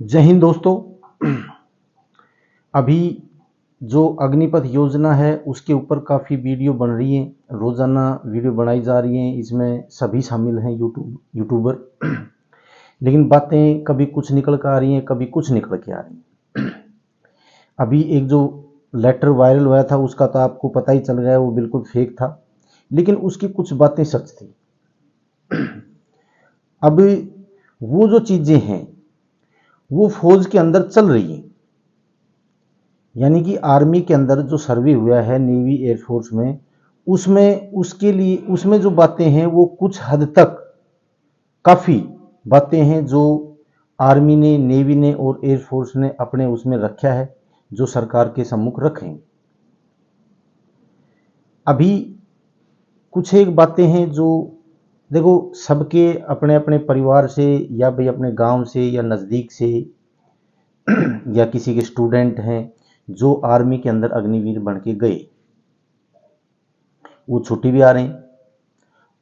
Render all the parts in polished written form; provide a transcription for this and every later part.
जय हिंद दोस्तों। अभी जो अग्निपथ योजना है उसके ऊपर काफ़ी वीडियो बन रही है, रोज़ाना वीडियो बनाई जा रही हैं। इसमें सभी शामिल हैं यूट्यूबर। लेकिन बातें कभी कुछ निकल कर आ रही हैं, कभी कुछ निकल के आ रही हैं। अभी एक जो लेटर वायरल हुआ था उसका तो आपको पता ही चल गया है, वो बिल्कुल फेक था, लेकिन उसकी कुछ बातें सच थी। अब वो जो चीज़ें हैं वो फौज के अंदर चल रही हैं, यानी कि आर्मी के अंदर जो सर्वे हुआ है नेवी एयरफोर्स में, उसमें उसके लिए उसमें जो बातें हैं वो कुछ हद तक काफ़ी बातें हैं जो आर्मी ने, नेवी ने और एयरफोर्स ने अपने उसमें रखा है, जो सरकार के सम्मुख रखें। अभी कुछ एक बातें हैं जो देखो सबके अपने अपने परिवार से या भाई अपने गांव से या नज़दीक से या किसी के स्टूडेंट हैं जो आर्मी के अंदर अग्निवीर बन के गए, वो छुट्टी भी आ रहे हैं।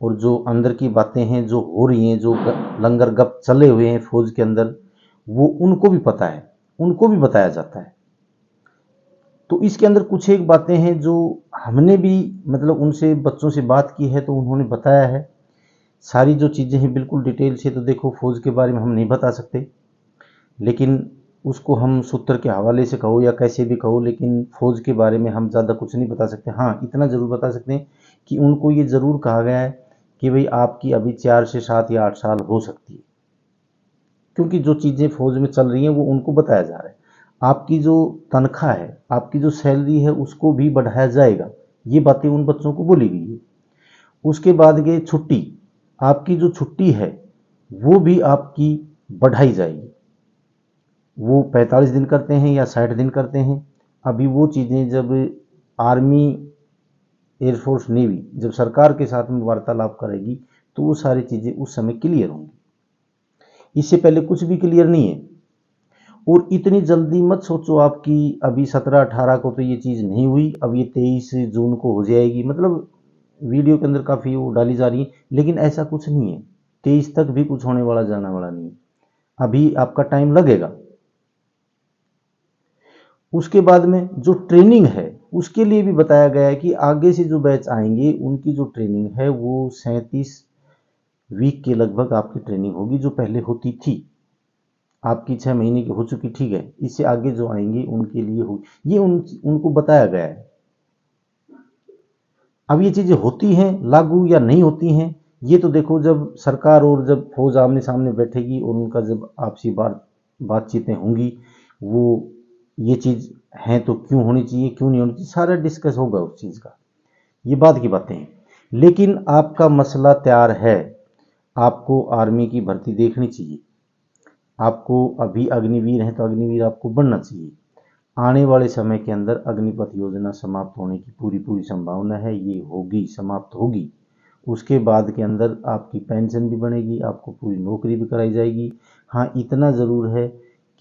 और जो अंदर की बातें हैं जो हो रही हैं, जो लंगर गप चले हुए हैं फौज के अंदर, वो उनको भी पता है, उनको भी बताया जाता है। तो इसके अंदर कुछ एक बातें हैं जो हमने भी मतलब उनसे बच्चों से बात की है तो उन्होंने बताया है। सारी जो चीज़ें हैं बिल्कुल डिटेल से तो देखो फौज के बारे में हम नहीं बता सकते, लेकिन उसको हम सूत्र के हवाले से कहो या कैसे भी कहो, लेकिन फौज के बारे में हम ज़्यादा कुछ नहीं बता सकते। हाँ, इतना ज़रूर बता सकते हैं कि उनको ये ज़रूर कहा गया है कि भाई आपकी अभी 4 से 7 या 8 साल हो सकती है, क्योंकि जो चीज़ें फौज में चल रही हैं वो उनको बताया जा रहा है। आपकी जो तनख्वाह है, आपकी जो सैलरी है, उसको भी बढ़ाया जाएगा, ये बातें उन बच्चों को बोली गई है। उसके बाद गए छुट्टी, आपकी जो छुट्टी है वो भी आपकी बढ़ाई जाएगी। वो 45 दिन करते हैं या 60 दिन करते हैं। अभी वो चीज़ें जब आर्मी, एयरफोर्स, नेवी जब सरकार के साथ में वार्तालाप करेगी तो वो सारी चीज़ें उस समय क्लियर होंगी। इससे पहले कुछ भी क्लियर नहीं है। और इतनी जल्दी मत सोचो आपकी अभी 17-18 को तो ये चीज़ नहीं हुई, अब ये 23 जून को हो जाएगी, मतलब वीडियो के अंदर काफ़ी वो डाली जा रही है, लेकिन ऐसा कुछ नहीं है। 23 तक भी कुछ होने वाला जाने वाला नहीं है, अभी आपका टाइम लगेगा। उसके बाद में जो ट्रेनिंग है उसके लिए भी बताया गया है कि आगे से जो बैच आएंगे उनकी जो ट्रेनिंग है वो 37 वीक के लगभग आपकी ट्रेनिंग होगी, जो पहले होती थी। आपकी 6 महीने की हो चुकी, ठीक है, इससे आगे जो आएंगे उनके लिए हो, ये उनको बताया गया है। अब ये चीज़ें होती हैं लागू या नहीं होती हैं, ये तो देखो जब सरकार और जब फौज आमने सामने बैठेगी और उनका जब आपसी बातचीतें होंगी, वो ये चीज़ है तो क्यों होनी चाहिए, क्यों नहीं होनी चाहिए, सारा डिस्कस होगा उस चीज़ का। ये बाद की बातें हैं, लेकिन आपका मसला तैयार है। आपको आर्मी की भर्ती देखनी चाहिए। आपको अभी अग्निवीर है तो अग्निवीर आपको बनना चाहिए। आने वाले समय के अंदर अग्निपथ योजना समाप्त होने की पूरी पूरी संभावना है, ये होगी, समाप्त होगी। उसके बाद के अंदर आपकी पेंशन भी बढ़ेगी, आपको पूरी नौकरी भी कराई जाएगी। हाँ, इतना ज़रूर है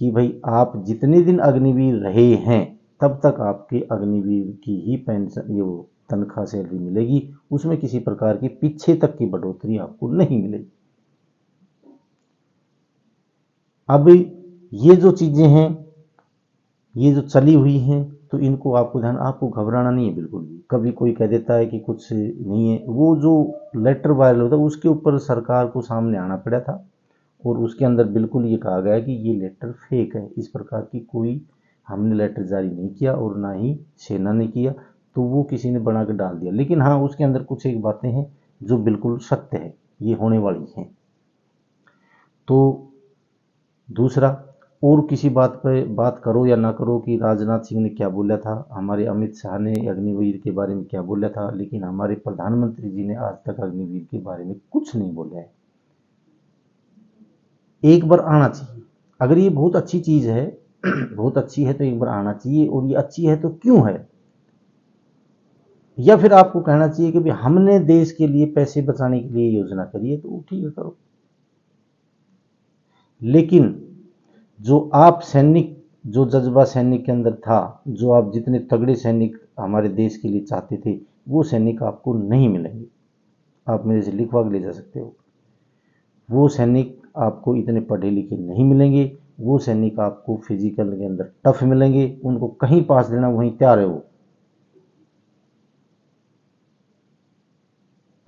कि भाई आप जितने दिन अग्निवीर रहे हैं तब तक आपके अग्निवीर की ही पेंशन, ये वो तनख्वाह सैलरी मिलेगी, उसमें किसी प्रकार की पीछे तक की बढ़ोतरी आपको नहीं मिलेगी। अब ये जो चीज़ें हैं, ये जो चली हुई हैं, तो इनको आपको ध्यान, आपको घबराना नहीं है बिल्कुल भी। कभी कोई कह देता है कि कुछ नहीं है, वो जो लेटर वायरल होता है उसके ऊपर सरकार को सामने आना पड़ा था और उसके अंदर बिल्कुल ये कहा गया कि ये लेटर फेक है, इस प्रकार की कोई हमने लेटर जारी नहीं किया और ना ही सेना ने किया, तो वो किसी ने बना के डाल दिया। लेकिन हाँ, उसके अंदर कुछ एक बातें हैं जो बिल्कुल सत्य है, ये होने वाली हैं। तो दूसरा, और किसी बात पर बात करो या ना करो कि राजनाथ सिंह ने क्या बोला था, हमारे अमित शाह ने अग्निवीर के बारे में क्या बोला था, लेकिन हमारे प्रधानमंत्री जी ने आज तक अग्निवीर के बारे में कुछ नहीं बोला है। एक बार आना चाहिए, अगर ये बहुत अच्छी चीज़ है बहुत अच्छी है तो एक बार आना चाहिए, और ये अच्छी है तो क्यों है, या फिर आपको कहना चाहिए कि भाई हमने देश के लिए पैसे बचाने के लिए योजना करी है तो ठीक है, करो। लेकिन जो आप सैनिक, जो जज्बा सैनिक के अंदर था, जो आप जितने तगड़े सैनिक हमारे देश के लिए चाहते थे, वो सैनिक आपको नहीं मिलेंगे। आप मेरे से लिखवा के ले जा सकते हो, वो सैनिक आपको इतने पढ़े लिखे नहीं मिलेंगे, वो सैनिक आपको फिजिकल के अंदर टफ मिलेंगे, उनको कहीं पास देना वहीं तैयार है। वो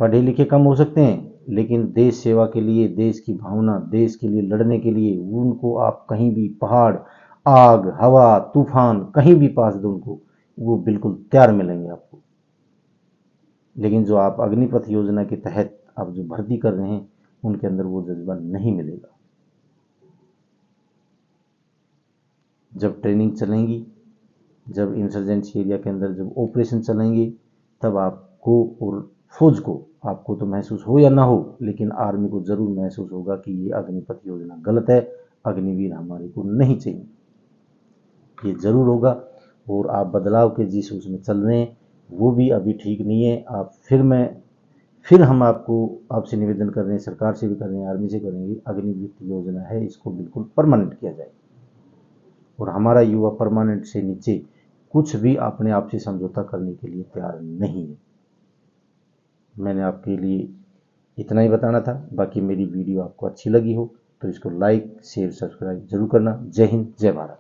पढ़े लिखे कम हो सकते हैं, लेकिन देश सेवा के लिए, देश की भावना, देश के लिए लड़ने के लिए उनको आप कहीं भी पहाड़, आग, हवा, तूफान कहीं भी पास दो उनको, वो बिल्कुल तैयार मिलेंगे आपको। लेकिन जो आप अग्निपथ योजना के तहत आप जो भर्ती कर रहे हैं, उनके अंदर वो जज्बा नहीं मिलेगा। जब ट्रेनिंग चलेंगी, जब इंसर्जेंसी एरिया के अंदर जब ऑपरेशन चलेंगे, तब आपको और फौज को, आपको तो महसूस हो या ना हो, लेकिन आर्मी को जरूर महसूस होगा कि ये अग्निपथ योजना गलत है, अग्निवीर हमारे को नहीं चाहिए, ये जरूर होगा। और आप बदलाव के जिस उसमें चल रहे हैं वो भी अभी ठीक नहीं है। आप फिर हम आपसे निवेदन कर रहे हैं, सरकार से भी कर रहे हैं, आर्मी से करेंगे, अग्निवीर योजना है इसको बिल्कुल परमानेंट किया जाए। और हमारा युवा परमानेंट से नीचे कुछ भी अपने आप से समझौता करने के लिए तैयार नहीं है। मैंने आपके लिए इतना ही बताना था। बाकी मेरी वीडियो आपको अच्छी लगी हो तो इसको लाइक, शेयर, सब्सक्राइब जरूर करना। जय हिंद, जय भारत।